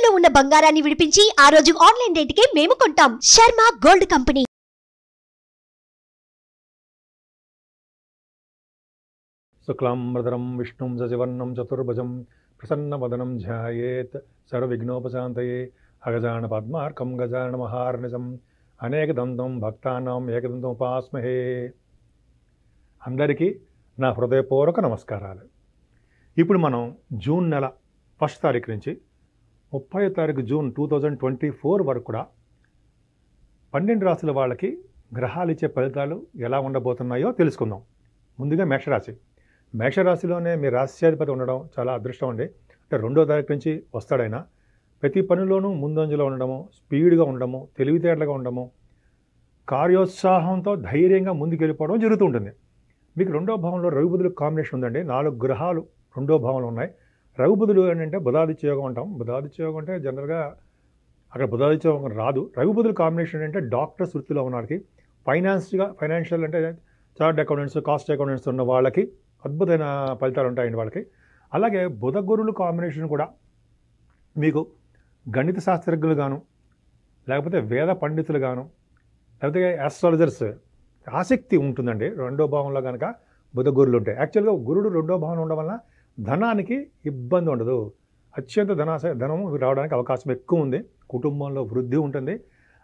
తాకట్టులో ఉన్న బంగారాన్ని విడిపించి ఆ రోజు ఆన్లైన్ రేటుకే మేము కొంటాం. Sharma gold company. శుక్లాంబరధరం విష్ణుం సశివర్ణం చతుర్భుజం ప్రసన్నవదనం ధ్యాయేత్ సర్వవిఘ్నోపశాంతయే అగజాన పద్మార్కం గజాన మహార్నిశం అనేకదంతం భక్తానాం ఏకదంతం ఉపాస్మహే. అందరికీ నా హృదయపూర్వక నమస్కారాలు. ఇప్పుడు మనం జూన్ నెల 1 తారీఖు నుంచి 30 తారీఖు జూన్ 2024 వరకు కూడా 12 రాశుల వాళ్ళకి గ్రహాలు ఇచ్చే ఫలితాలు ఎలా ఉండబోతున్నాయో తెలుసుకుందాం. ముందుగా మేషరాశి. మేషరాశిలోనే మీ రాశ్యాధిపతి ఉండడం చాలా అదృష్టం అండి. అంటే 2వ తారీఖు నుంచి వస్తాడైనా ప్రతి పనిలోనూ ముందంజలో ఉండడము, స్పీడ్గా ఉండడము, తెలివితేటలుగా ఉండడము, కార్యోత్సాహంతో ధైర్యంగా ముందుకు వెళ్ళిపోవడం జరుగుతూ ఉంటుంది. మీకు 2వ భావంలో రవి బుధుల కాంబినేషన్ ఉందండి. 4 గ్రహాలు 2వ భావంలో ఉన్నాయి. రవి బుధులు ఏంటంటే బుధాదిత్య యోగం అంటాం. బుధాదిత్య యోగం అంటే జనరల్గా అక్కడ బుధాదిత్య యోగం రాదు. రవి బుధుల కాంబినేషన్ అంటే డాక్టర్స్ వృత్తిలో ఉన్న వాళ్ళకి, ఫైనాన్షియల్ అంటే చార్ట్ అకౌంటెంట్స్, కాస్ట్ అకౌంటెంట్స్ ఉన్న వాళ్ళకి అద్భుతమైన ఫలితాలు ఉంటాయండి వాళ్ళకి. అలాగే బుధ గురుల కాంబినేషన్ కూడా మీకు గణిత శాస్త్రజ్ఞులు గాను, లేకపోతే వేద పండితులు గాను, లేకపోతే ఆస్ట్రాలజర్స్ ఆసక్తి ఉంటుందండి 2వ భావంలో కనుక బుధ గురులు ఉంటాయి. యాక్చువల్గా గురుడు 2వ భావంలో ఉండడం వల్ల ధనానికి ఇబ్బంది ఉండదు. అత్యంత ధనం రావడానికి అవకాశం ఎక్కువ ఉంది. కుటుంబంలో వృద్ధి ఉంటుంది.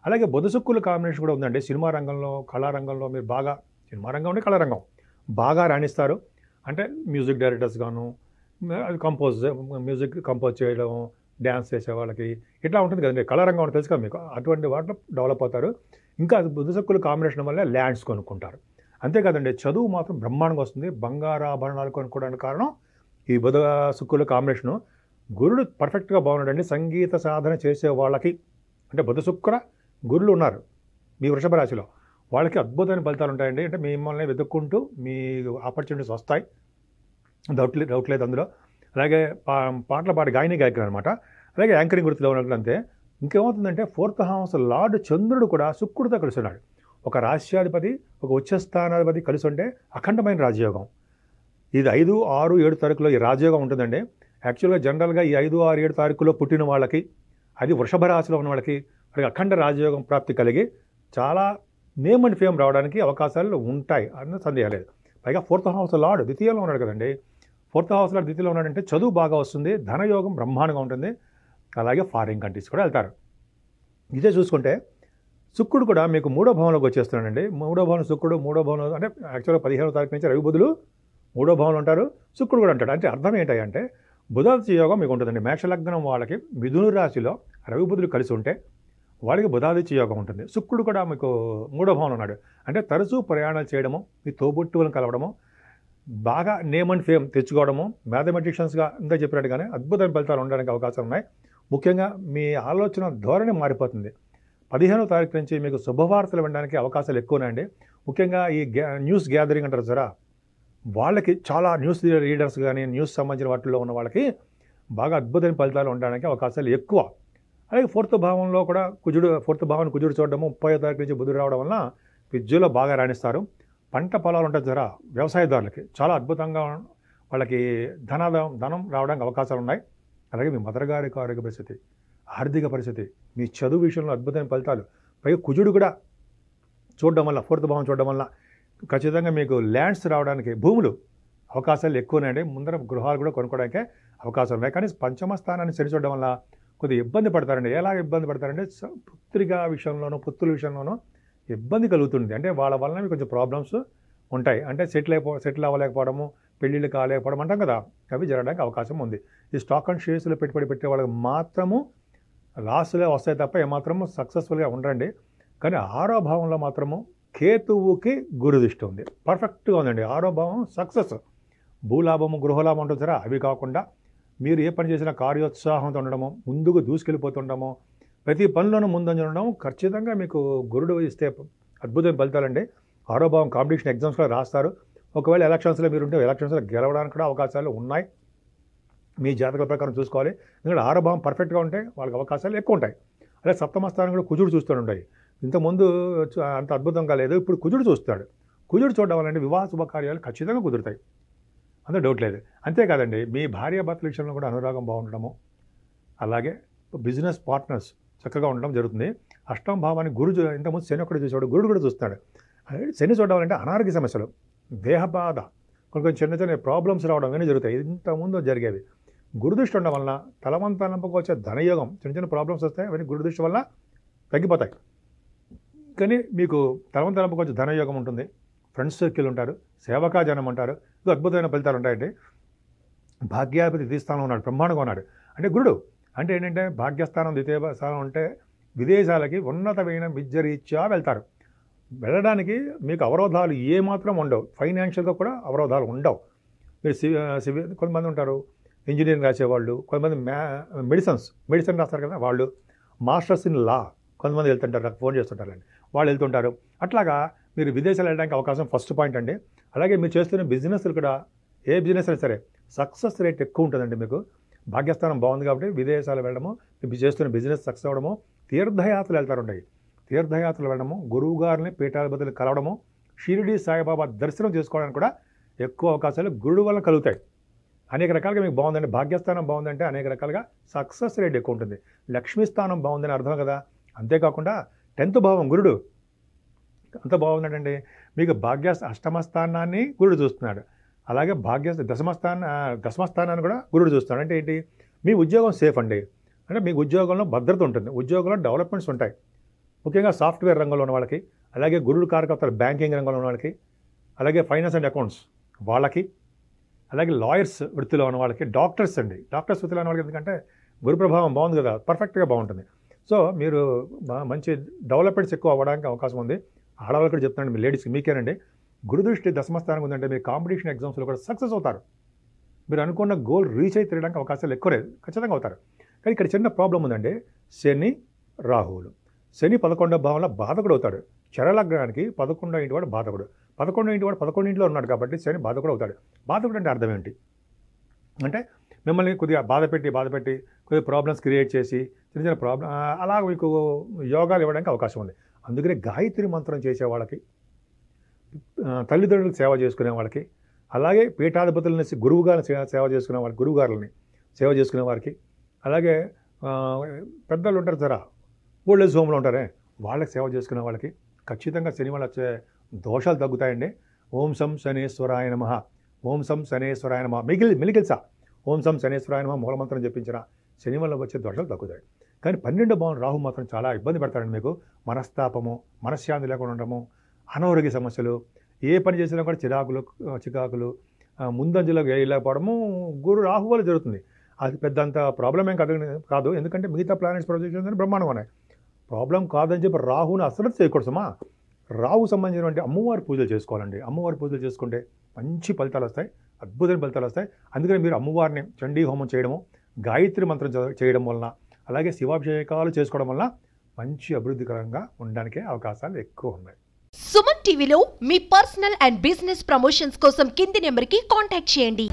అలాగే బుధ శుక్రుల కాంబినేషన్ కూడా ఉందండి. సినిమా రంగంలో, కళారంగంలో మీరు బాగా, సినిమా రంగం అంటే కళారంగం బాగా రాణిస్తారు. అంటే మ్యూజిక్ డైరెక్టర్స్ గాను, మ్యూజిక్ కంపోజ్ చేయడం, డ్యాన్స్ చేసే వాళ్ళకి ఇట్లా ఉంటుంది కదండి. కళారంగం అంటే తెలుసు కదా మీకు. అటువంటి వాటిలో డెవలప్ అవుతారు. ఇంకా బుధ శుక్రుల కాంబినేషన్ వల్ల ల్యాండ్స్ కొనుక్కుంటారు. అంతేకాదండి, చదువు మాత్రం బ్రహ్మాండంగా వస్తుంది. బంగారాభరణాలు కొనుక్కోవడానికి కారణం ఈ బుధ శుక్రుల కాంబినేషను. గురుడు పర్ఫెక్ట్గా బాగున్నాడండి. సంగీత సాధన చేసే వాళ్ళకి, అంటే బుధ శుక్ర గురులు ఉన్నారు మీ వృషభ రాశిలో, వాళ్ళకి అద్భుతమైన ఫలితాలు ఉంటాయండి. అంటే మిమ్మల్ని వెతుక్కుంటూ మీ ఆపర్చునిటీస్ వస్తాయి, డౌట్ లేదు అందులో. అలాగే పాటలు పాడే గాయకులు అనమాట. అలాగే యాంకరింగ్ వృత్తిలో ఉన్నట్లు అంతే. ఇంకేమవుతుందంటే 4th హౌస్ లార్డ్ చంద్రుడు కూడా శుక్రుడితో కలిసి ఉన్నాడు. ఒక రాశ్యాధిపతి, ఒక ఉచ్చస్థానాధిపతి కలిసి ఉంటే అఖండమైన రాజయోగం. ఇది 5, 6, 7 తారీఖులో ఈ రాజయోగం ఉంటుందండి. యాక్చువల్గా జనరల్గా ఈ 5, 6, 7 తారీఖులో పుట్టిన వాళ్ళకి, అది వృషభ రాశిలో ఉన్న వాళ్ళకి అఖండ రాజయోగం ప్రాప్తి కలిగి చాలా నేమ్ అండ్ ఫేమ్ రావడానికి అవకాశాలు ఉంటాయి అన్న సందేహం లేదు. పైగా 4th హౌస్ లార్డ్ ద్వితీయంలో ఉన్నాడు కదండి. 4th హౌస్ లార్డ్ ద్వితీయంలో ఉన్నాడంటే చదువు బాగా వస్తుంది, ధనయోగం బ్రహ్మాండంగా ఉంటుంది. అలాగే ఫారిన్ కంట్రీస్ కూడా వెళ్తారు. ఇదే చూసుకుంటే శుక్రుడు కూడా మీకు 3వ భావంలోకి వచ్చేస్తున్నాడండి. 3వ భావం శుక్రుడు 3వ భావంలో, అంటే యాక్చువల్గా 15వ తారీఖు నుంచి రవి బుధులు 3వ భావంలో ఉంటారు. శుక్రుడు కూడా అంటాడు. అంటే అర్థం ఏంటంటే బుధాదిత్య యోగం మీకు ఉంటుందండి. మేషలగ్నం వాళ్ళకి మిథున రాశిలో రవి బుధులు కలిసి ఉంటే వాళ్ళకి బుధాదిత్య యోగం ఉంటుంది. శుక్రుడు కూడా మీకు 3వ భావంలో ఉన్నాడు. అంటే తరచూ ప్రయాణాలు చేయడము, మీ తోబుట్టువులను కలవడము, బాగా నేమ్ అండ్ ఫేమ్ తెచ్చుకోవడము, మ్యాథమెటిషియన్స్గా ఇంకా చెప్పినట్టుగానే అద్భుతమైన ఫలితాలు ఉండడానికి అవకాశాలు ఉన్నాయి. ముఖ్యంగా మీ ఆలోచన ధోరణి మారిపోతుంది. 15వ తారీఖు నుంచి మీకు శుభవార్తలు వినడానికి అవకాశాలు ఎక్కువ ఉన్నాయండి. ముఖ్యంగా ఈ న్యూస్ గ్యాదరింగ్ అంటారు సరే, వాళ్ళకి చాలా న్యూస్ రీడర్స్ కానీ, న్యూస్ సంబంధించిన వాటిల్లో ఉన్న వాళ్ళకి బాగా అద్భుతమైన ఫలితాలు ఉండడానికి అవకాశాలు ఎక్కువ. అలాగే 4th భావంలో కూడా కుజుడు, 4th భావాన్ని కుజుడు చూడడము, 30వ తారీఖు నుంచి బుధుడు రావడం వల్ల విద్యలో బాగా రాణిస్తారు. పంట పొలాలు ఉంటుంది సరే, వ్యవసాయదారులకి చాలా అద్భుతంగా వాళ్ళకి ధనం రావడానికి అవకాశాలు ఉన్నాయి. అలాగే మీ మదర్ గారికి ఆరోగ్య పరిస్థితి, ఆర్థిక పరిస్థితి, మీ చదువు విషయంలో అద్భుతమైన ఫలితాలు. పైగా కుజుడు కూడా చూడడం వల్ల, 4th భావం చూడడం వల్ల ఖచ్చితంగా మీకు ల్యాండ్స్ రావడానికి, భూములు అవకాశాలు ఎక్కువనండి. ముందర గృహాలు కూడా కొనుక్కోవడానికే అవకాశాలు ఉన్నాయి. కానీ 5వ స్థానాన్ని సరి చూడడం వల్ల కొద్దిగా ఇబ్బంది పడతారండి. ఎలా ఇబ్బంది పడతారంటే పుత్రిక విషయంలోనూ, పుత్రుల విషయంలోనూ ఇబ్బంది కలుగుతుంది. అంటే వాళ్ళ వలన మీకు కొంచెం ప్రాబ్లమ్స్ ఉంటాయి. అంటే సెటిల్ అవ్వలేకపోవడము, పెళ్ళిళ్ళు కాలేకపోవడం అంటాం కదా, అవి జరగడానికి అవకాశం ఉంది. ఈ స్టాక్ అండ్ షేర్స్లో పెట్టుబడి పెట్టే వాళ్ళకి మాత్రము లాస్లో వస్తాయి తప్ప ఏమాత్రము సక్సెస్ఫుల్గా ఉండరండి. కానీ 6వ భావంలో మాత్రము కేతువుకి గురు దృష్టి ఉంది. పర్ఫెక్ట్గా ఉందండి 6వ భావం. సక్సెస్, భూలాభము, గృహలాభం ఉంటుంది సరే, అవి కాకుండా మీరు ఏ పని చేసినా కార్యోత్సాహంతో ఉండడము, ముందుకు దూసుకెళ్ళిపోతుండము, ప్రతి పనిలోనూ ముందంజ ఉండడం ఖచ్చితంగా మీకు గురుడు ఇస్తే అద్భుతమైన ఫలితాలండి. 6వ భావం కాంపిటీషన్ ఎగ్జామ్స్లో రాస్తారు. ఒకవేళ ఎలక్షన్స్లో మీరు ఉంటే ఎలక్షన్స్లో గెలవడానికి కూడా అవకాశాలు ఉన్నాయి. మీ జాతకాల ప్రకారం చూసుకోవాలి. ఎందుకంటే 6వ భావం పర్ఫెక్ట్గా ఉంటే వాళ్ళకి అవకాశాలు ఎక్కువ ఉంటాయి. అలాగే 7వ స్థానం కూడా కుజుడు చూస్తూ ఉంటాయి. ఇంతకుముందు అంత అద్భుతంగా లేదు, ఇప్పుడు కుజుడు చూస్తాడు. కుజుడు చూడడం వల్ల వివాహ శుభకార్యాలు ఖచ్చితంగా కుదురుతాయి, అందులో డౌట్ లేదు. అంతేకాదండి, మీ భార్యాభర్తల విషయంలో కూడా అనురాగం బాగుండడము, అలాగే బిజినెస్ పార్ట్నర్స్ చక్కగా ఉండడం జరుగుతుంది. అష్టమ భావాన్ని ఇంతకుముందు శని ఒకటి చూసేవాడు, గురుడు కూడా చూస్తాడు. శని చూడడం అంటే అనారోగ్య సమస్యలు, దేహబాధ, కొన్ని చిన్న చిన్న ప్రాబ్లమ్స్ రావడం ఇవన్నీ జరుగుతాయి. ఇంతకుముందు జరిగేవి. గురుదృష్టి ఉండడం వలన తలవంతలంపకు వచ్చే ధనయోగం, చిన్న చిన్న ప్రాబ్లమ్స్ వస్తాయి, అవన్నీ గురుదృష్టి వల్ల తగ్గిపోతాయి. కానీ మీకు తలవంతలంపకు వచ్చే ధనయోగం ఉంటుంది, ఫ్రెండ్స్ సర్కిల్ ఉంటారు, సేవకా జనం అంటారు. ఇది అద్భుతమైన ఫలితాలు ఉంటాయండి. భాగ్యాధిపతి ద్వితీయ స్థానంలో ఉన్నాడు, బ్రహ్మాండంగా ఉన్నాడు. అంటే గురుడు అంటే ఏంటంటే భాగ్యస్థానం ద్వితీయ స్థానం అంటే విదేశాలకి ఉన్నతమైన విద్యరీత్యా వెళ్తారు. వెళ్ళడానికి మీకు అవరోధాలు ఏమాత్రం ఉండవు, ఫైనాన్షియల్గా కూడా అవరోధాలు ఉండవు. మీరు కొంతమంది ఉంటారు ఇంజనీరింగ్ రాసేవాళ్ళు, కొంతమంది మెడిసిన్ రాస్తారు కదా వాళ్ళు, మాస్టర్స్ ఇన్ లా కొంతమంది వెళ్తుంటారు, నాకు ఫోన్ చేస్తుంటారండి, వాళ్ళు వెళ్తుంటారు. అట్లాగా మీరు విదేశాలు వెళ్ళడానికి అవకాశం ఫస్ట్ పాయింట్ అండి. అలాగే మీరు చేస్తున్న బిజినెస్లు కూడా, ఏ బిజినెస్ అయినా సరే సక్సెస్ రేట్ ఎక్కువ ఉంటుందండి. మీకు భాగ్యస్థానం బాగుంది కాబట్టి విదేశాలు వెళ్ళడము, మీరు చేస్తున్న బిజినెస్ సక్సెస్ అవ్వడము, తీర్థయాత్రలు వెళ్తారుంటాయి, తీర్థయాత్రలు వెళ్ళడము, గురువు గారిని పీఠాధిపతులు కలవడము, షిరిడి సాయిబాబా దర్శనం చేసుకోవడానికి కూడా ఎక్కువ అవకాశాలు గురుడు వల్ల కలుగుతాయి. అనేక రకాలుగా మీకు బాగుందండి. భాగ్యస్థానం బాగుందంటే అనేక రకాలుగా సక్సెస్ రేట్ ఎక్కువ ఉంటుంది. లక్ష్మీ స్థానం బాగుందని అర్థం కదా. అంతేకాకుండా 10th భావం గురుడు అంత బాగున్నాడండి. మీకు అష్టమ స్థానాన్ని గురుడు చూస్తున్నాడు, అలాగే దశమస్థానాన్ని కూడా గురుడు చూస్తున్నాడు. అంటే ఏంటి, మీ ఉద్యోగం సేఫ్ అండి. అంటే మీకు ఉద్యోగంలో భద్రత ఉంటుంది, ఉద్యోగంలో డెవలప్మెంట్స్ ఉంటాయి. ముఖ్యంగా సాఫ్ట్వేర్ రంగంలో ఉన్న వాళ్ళకి, అలాగే గురుడు కారకర్తలు బ్యాంకింగ్ రంగంలో ఉన్న వాళ్ళకి, అలాగే ఫైనాన్స్ అండ్ అకౌంట్స్ వాళ్ళకి, అలాగే లాయర్స్ వృత్తిలో ఉన్న వాళ్ళకి, డాక్టర్స్ వృత్తిలో ఉన్న వాళ్ళకి, ఎందుకంటే గురు ప్రభావం బాగుంది కదా, పర్ఫెక్ట్గా బాగుంటుంది. సో మీరు మంచి డెవలప్మెంట్స్ ఎక్కువ అవ్వడానికి అవకాశం ఉంది. ఆడవాళ్ళు కూడా చెప్తున్నాను, మీ లేడీస్కి మీకేనండి. గురుదృష్టి దశమస్థానం ఉందంటే మీరు కాంపిటీషన్ ఎగ్జామ్స్లో కూడా సక్సెస్ అవుతారు. మీరు అనుకున్న గోల్ రీచ్ అయితే తిరగడానికి అవకాశాలు ఎక్కువ లేదు, ఖచ్చితంగా అవుతారు. కానీ ఇక్కడ చిన్న ప్రాబ్లం ఉందండి. శని రాహువులు. శని 11వ భావంలో బాధకుడు అవుతాడు. చరలగ్నానికి 11వ ఇంటి వాడు బాధకుడు. 11వ ఇంటి వాడు 11 ఇంట్లో ఉన్నాడు కాబట్టి శని బాధకుడు అవుతాడు. బాధకుడు అంటే అర్థం ఏంటి అంటే మిమ్మల్ని కొద్దిగా బాధ పెట్టి కొద్దిగా ప్రాబ్లమ్స్ క్రియేట్ చేసి చిన్న ప్రాబ్లం అలా మీకు యోగాలు ఇవ్వడానికి అవకాశం ఉంది. అందుకనే గాయత్రి మంత్రం చేసే వాళ్ళకి, తల్లిదండ్రులకు సేవ చేసుకునే వాళ్ళకి, అలాగే పీఠాధిపతులని గురువుగారిని సేవ చేసుకునే వాళ్ళకి, గురువుగారులని సేవ చేసుకునే వారికి, అలాగే పెద్దలు ఉంటారు సరే, ఓల్డ్ ఏజ్ హోమ్లో ఉంటారే వాళ్ళకి సేవ చేసుకునే వాళ్ళకి ఖచ్చితంగా శని వల్ల వచ్చే దోషాలు తగ్గుతాయండి. ఓం సం శనేశ్వరాయ నమః, ఓం సం శనేశ్వరాయ నమః, మిలిగిల్సా ఓం సం శనేశ్వరాయ నమః మూలమంత్రం చెప్పించిన శని వల్ల వచ్చే దోషాలు తగ్గుతాయి. కానీ 12వ భావం రాహు మాత్రం చాలా ఇబ్బంది పెడతాడండి. మీకు మనస్తాపము, మనశ్శాంతి లేకుండా ఉండడము, అనారోగ్య సమస్యలు, ఏ పని చేసినా కూడా చికాకులు, ముందంజలో వెళ్ళకపోవడము రాహు వల్ల జరుగుతుంది. అది పెద్దంత ప్రాబ్లం ఏం కాదు, ఎందుకంటే మిగతా ప్లానెట్స్ ప్రొజెక్షన్స్ బ్రహ్మాండం ఉన్నాయి. ప్రాబ్లం కాదని చెప్పి రాహుని అసలు చేయకూడదుమా. రాహు సంబంధించినటువంటి అమ్మవారి పూజలు చేసుకోవాలండి. అమ్మవారి పూజలు చేసుకుంటే మంచి ఫలితాలు వస్తాయి, అద్భుతమైన ఫలితాలు వస్తాయి. అందుకని మీరు అమ్మవారిని చండీ హోమం చేయడము, గాయత్రి మంత్రం చేయడం వలన, అలాగే శివాభిషేకాలు చేసుకోవడం వల్ల మంచి అభివృద్ధికరంగా ఉండడానికే అవకాశాలు ఎక్కువ ఉన్నాయి. సుమన్ టీవీలో మీ పర్సనల్ అండ్ బిజినెస్ ప్రమోషన్స్ కోసం కింది నెంబర్కి కాంటాక్ట్ చేయండి.